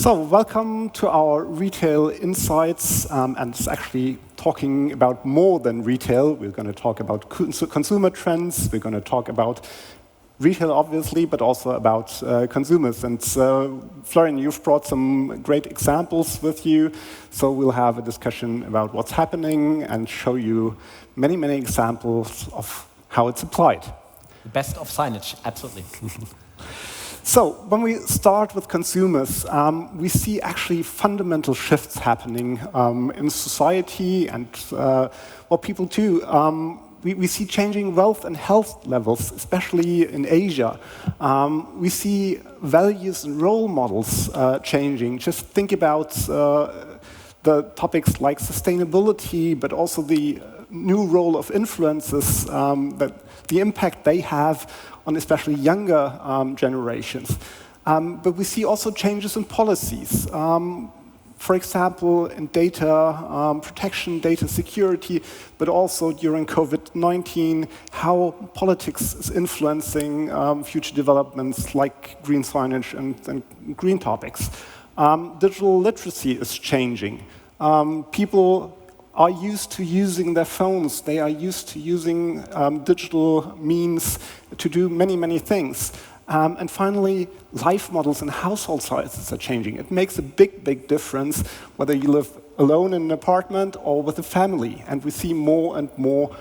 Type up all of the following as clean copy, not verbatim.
So, welcome to our retail insights, and it's actually talking about more than retail. We're going to talk about consumer trends. We're going to talk about retail, obviously, but also about consumers. And Florian, you've brought some great examples with you. So we'll have a discussion about what's happening and show you many, many examples of how it's applied. The best of signage, absolutely. So when we start with consumers, we see actually fundamental shifts happening in society and what people do. We see changing wealth and health levels, especially in Asia. We see values and role models changing. Just think about the topics like sustainability, but also the new role of influencers, that the impact they have on especially younger generations. But we see also changes in policies. For example, in data protection, data security, but also during COVID-19, how politics is influencing future developments like green signage and green topics. Digital literacy is changing. People are used to using their phones. They are used to using digital means to do many, many things. And finally, life models and household sizes are changing. It makes a big, big difference whether you live alone in an apartment or with a family. And we see more and more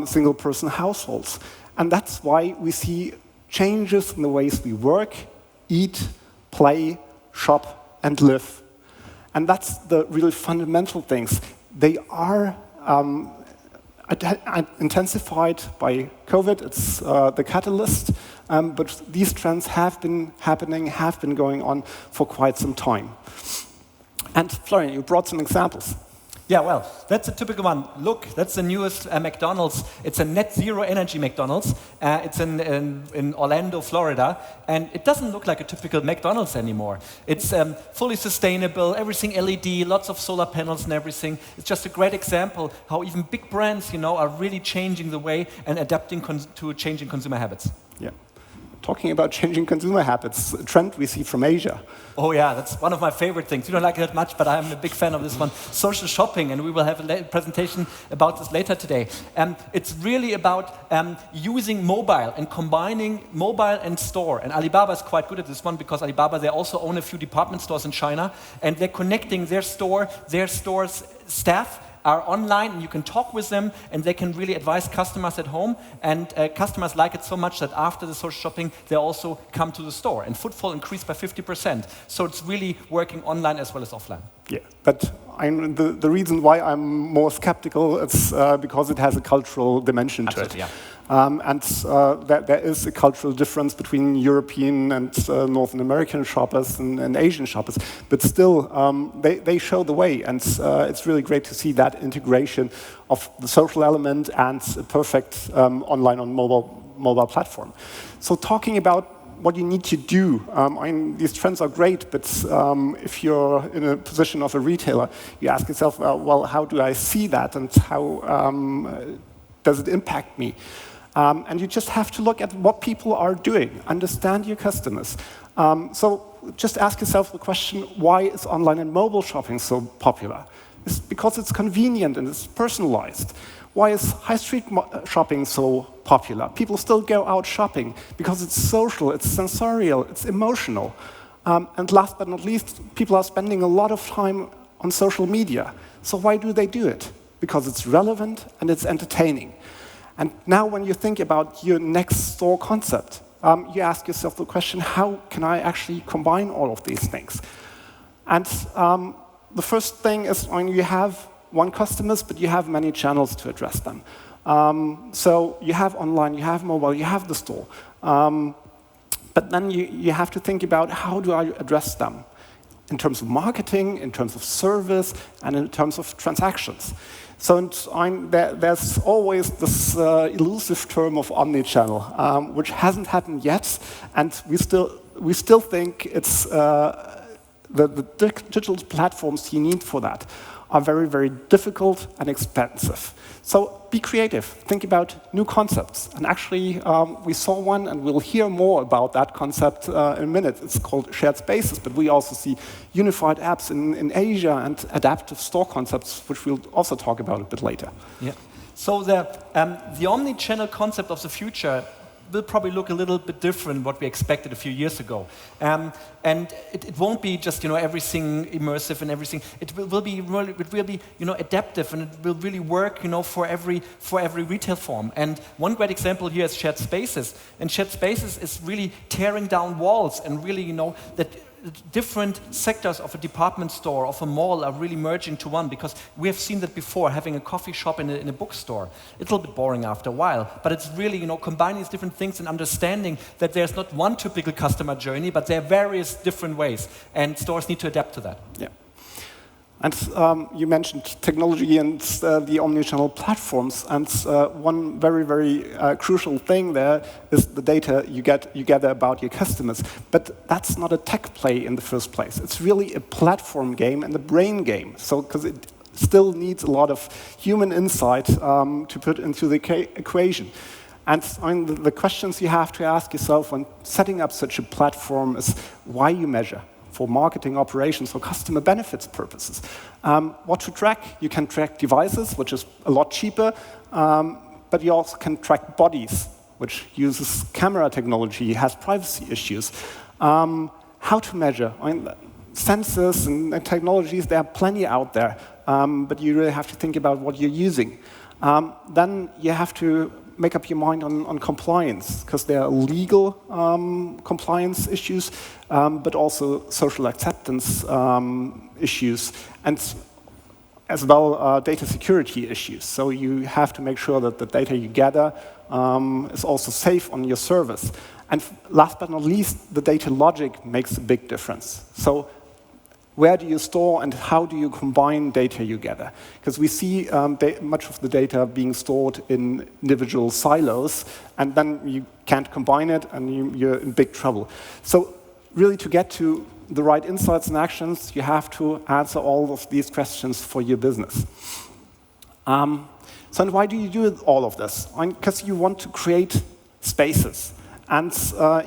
single-person households. And that's why we see changes in the ways we work, eat, play, shop, and live. And that's the really fundamental things. They are intensified by COVID. It's the catalyst. But these trends have been happening, have been going on for quite some time. And Florian, you brought some examples. Yeah, well, that's a typical one. Look, that's the newest McDonald's. It's a net zero energy McDonald's. It's in Orlando, Florida. And it doesn't look like a typical McDonald's anymore. It's fully sustainable, everything LED, lots of solar panels and everything. It's just a great example how even big brands, are really changing the way and adapting to changing consumer habits. Yeah. Talking about changing consumer habits, a trend we see from Asia. Oh yeah, that's one of my favorite things. You don't like it that much, but I'm a big fan of this one. Social shopping, and we will have a presentation about this later today. It's really about using mobile and combining mobile and store. And Alibaba is quite good at this one because Alibaba, they also own a few department stores in China, and they're connecting their store's staff are online, and you can talk with them, and they can really advise customers at home. And customers like it so much that after the social shopping, they also come to the store. And footfall increased by 50%. So it's really working online as well as offline. Yeah, but the reason why I'm more skeptical is because it has a cultural dimension to it. Yeah. And there is a cultural difference between European and North American shoppers and Asian shoppers. But still, they show the way. And it's really great to see that integration of the social element and a perfect online on mobile platform. So talking about what you need to do. These trends are great, but if you're in a position of a retailer, you ask yourself, well, how do I see that, and how does it impact me? And you just have to look at what people are doing, understand your customers. So just ask yourself the question, why is online and mobile shopping so popular? It's because it's convenient and it's personalized. Why is high street shopping so popular? People still go out shopping because it's social, it's sensorial, it's emotional. And last but not least, people are spending a lot of time on social media. So why do they do it? Because it's relevant and it's entertaining. And now when you think about your next store concept, you ask yourself the question, how can I actually combine all of these things? And the first thing is when you have one customers, but you have many channels to address them. So you have online, you have mobile, you have the store. But then you have to think about how do I address them in terms of marketing, in terms of service, and in terms of transactions. So there's always this elusive term of omnichannel, which hasn't happened yet, and we still think it's the digital platforms you need for that are very, very difficult and expensive. So be creative. Think about new concepts. And actually, we saw one, and we'll hear more about that concept in a minute. It's called shared spaces, but we also see unified apps in Asia and adaptive store concepts, which we'll also talk about a bit later. Yeah. So the omnichannel concept of the future will probably look a little bit different what we expected a few years ago. And it won't be just everything immersive and everything. It will be adaptive, and it will really work for every retail form. And one great example here is shared spaces. And shared spaces is really tearing down walls and really that different sectors of a department store, of a mall, are really merging to one, because we have seen that before, having a coffee shop in a bookstore. It's a little bit boring after a while, but it's really combining these different things and understanding that there's not one typical customer journey, but there are various different ways, and stores need to adapt to that. Yeah. And you mentioned technology and the omnichannel platforms, and one very, very crucial thing there is the data you gather about your customers. But that's not a tech play in the first place. It's really a platform game and a brain game. So, because it still needs a lot of human insight to put into the equation. And the questions you have to ask yourself when setting up such a platform is why you measure. For marketing operations, for customer benefits purposes. What to track? You can track devices, which is a lot cheaper, but you also can track bodies, which uses camera technology, has privacy issues. How to measure? Sensors and technologies, there are plenty out there, but you really have to think about what you're using. Then you have to make up your mind on compliance, because there are legal compliance issues, but also social acceptance issues, and as well data security issues. So you have to make sure that the data you gather is also safe on your service. And last but not least, the data logic makes a big difference. So where do you store and how do you combine data you gather? Because we see much of the data being stored in individual silos, and then you can't combine it, and you're in big trouble. So really, to get to the right insights and actions, you have to answer all of these questions for your business. So and why do you do all of this? Because you want to create spaces. And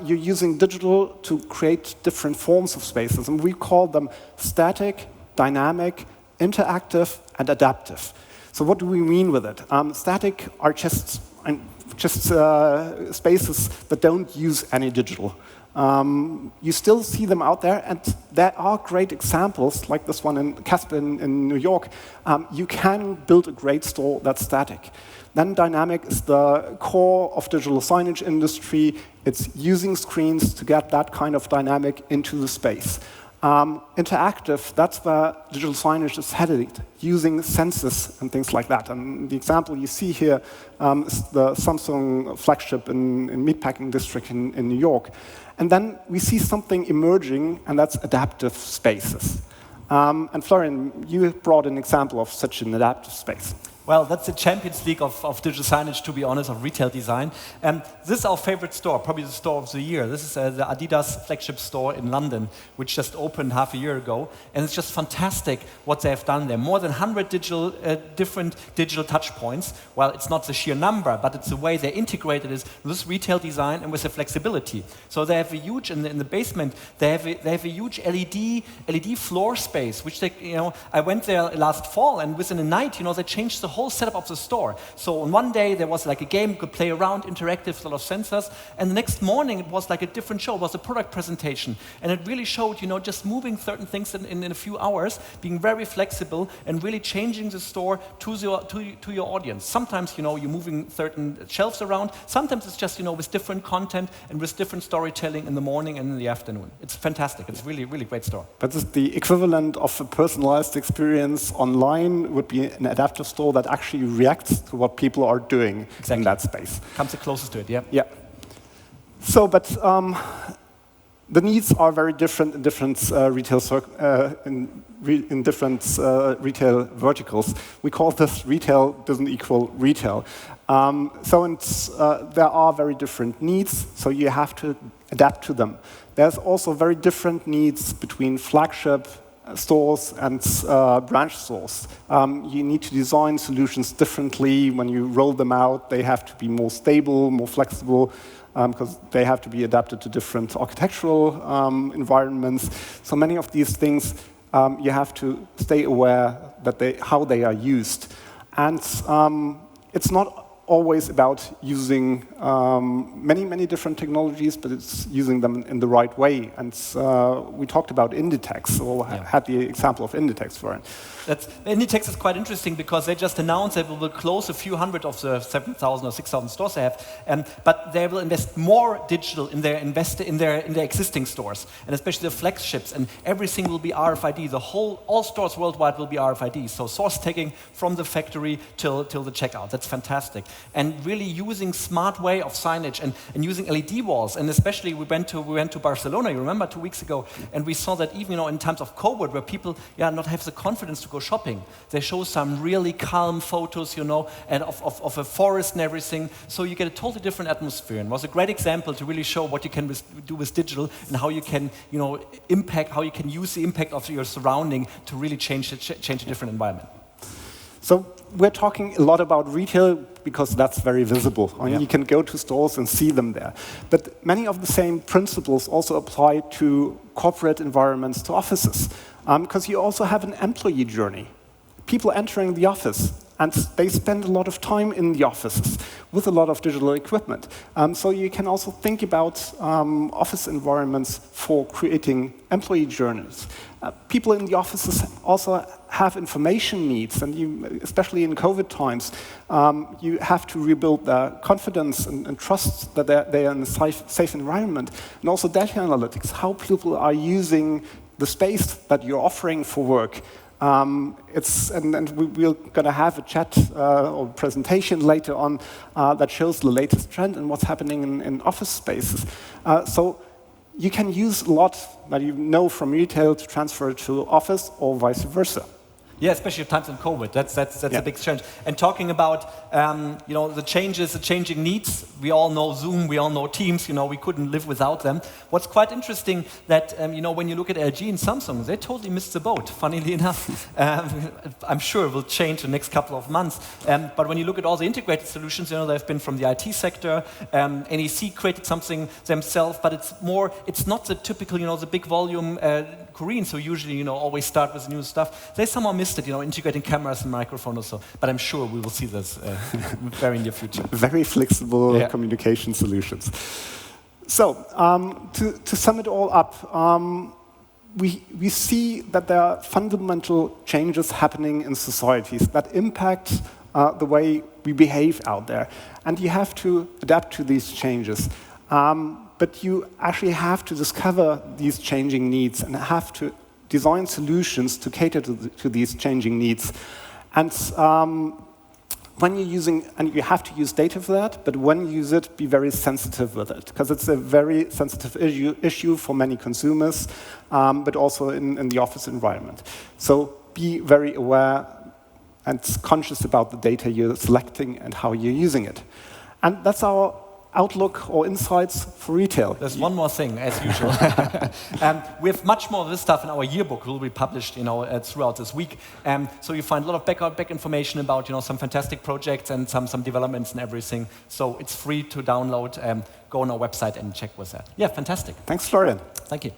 you're using digital to create different forms of spaces. And we call them static, dynamic, interactive, and adaptive. So what do we mean with it? Static are just spaces that don't use any digital. You still see them out there, and there are great examples, like this one in Casper in New York. You can build a great store that's static. Then dynamic is the core of digital signage industry. It's using screens to get that kind of dynamic into the space. Interactive, that's where digital signage is headed, using sensors and things like that. And the example you see here is the Samsung flagship in Meatpacking District in New York. And then we see something emerging, and that's adaptive spaces. And Florian, you brought an example of such an adaptive space. Well, that's the Champions League of digital signage, to be honest, of retail design. This is our favorite store, probably the store of the year. This is the Adidas flagship store in London, which just opened half a year ago. And it's just fantastic what they have done there. More than 100 different digital touch points. Well, it's not the sheer number, but it's the way they integrated this retail design and with the flexibility. So they have a huge, in the basement, they have a huge LED floor space, which they, I went there last fall, and within a night, they changed the whole setup of the store. So on one day there was like a game, you could play around, interactive, a lot of sensors, and the next morning it was like a different show. It was a product presentation, and it really showed, just moving certain things in a few hours, being very flexible, and really changing the store to your audience. Sometimes, you're moving certain shelves around. Sometimes it's just, with different content and with different storytelling in the morning and in the afternoon. It's fantastic. It's really, really great store. But the equivalent of a personalized experience online would be an adaptive store that actually reacts to what people are doing in that space. Comes the closest to it, yeah. Yeah. So, but the needs are very different in different retail retail verticals. We call this retail doesn't equal retail. There are very different needs, so you have to adapt to them. There's also very different needs between flagship stores and branch stores. You need to design solutions differently. When you roll them out, they have to be more stable, more flexible, because they have to be adapted to different architectural environments. So many of these things, you have to stay aware that how they are used. And it's not always about using many different technologies, but it's using them in the right way. And we talked about Inditex, or had the example of Inditex for it. Inditex is quite interesting because they just announced that we will close a few hundred of the 7,000 or 6,000 stores they have, but they will invest more digital in their existing stores, and especially the flagships, and everything will be RFID. All stores worldwide will be RFID. So source taking from the factory till the checkout. That's fantastic. And really using smart way of signage and using LED walls, and especially we went to Barcelona, you remember, 2 weeks ago, and we saw that even in times of COVID, where people not have the confidence to go shopping, they show some really calm photos, and of a forest and everything, so you get a totally different atmosphere. And it was a great example to really show what you can do with digital and how you can how you can use the impact of your surrounding to really change a different environment. So we're talking a lot about retail because that's very visible. You can go to stores and see them there. But many of the same principles also apply to corporate environments, to offices, because you also have an employee journey. People entering the office, and they spend a lot of time in the offices with a lot of digital equipment. So you can also think about office environments for creating employee journeys. People in the offices also have information needs, and especially in COVID times, you have to rebuild their confidence and trust that they are in a safe environment. And also data analytics, how people are using the space that you're offering for work. And we're going to have a chat or presentation later on that shows the latest trend and what's happening in office spaces. So you can use a lot that you know from retail to transfer to office or vice versa. Yeah, especially at times in COVID. That's a big change. And talking about the changes, the changing needs. We all know Zoom. We all know Teams. We couldn't live without them. What's quite interesting that when you look at LG and Samsung, they totally missed the boat. Funnily enough, I'm sure it will change in the next couple of months. But when you look at all the integrated solutions, they've been from the IT sector. NEC created something themselves, but it's not the typical, the big volume Koreans who usually, always start with new stuff. They somehow missed it, integrating cameras and microphones or so. But I'm sure we will see this very near future. Very flexible communication solutions. So, to sum it all up, we see that there are fundamental changes happening in societies that impact the way we behave out there. And you have to adapt to these changes. But you actually have to discover these changing needs and have to design solutions to cater to these changing needs. And when you're using, and you have to use data for that, but when you use it, be very sensitive with it, because it's a very sensitive issue for many consumers, but also in the office environment. So be very aware and conscious about the data you're selecting and how you're using it. And that's our outlook or insights for retail. There's one more thing, as usual. We have much more of this stuff in our yearbook. It will be published, throughout this week. So you find a lot of back information about, some fantastic projects and some developments and everything. So it's free to download. Go on our website and check with that. Yeah, fantastic. Thanks, Florian. Thank you.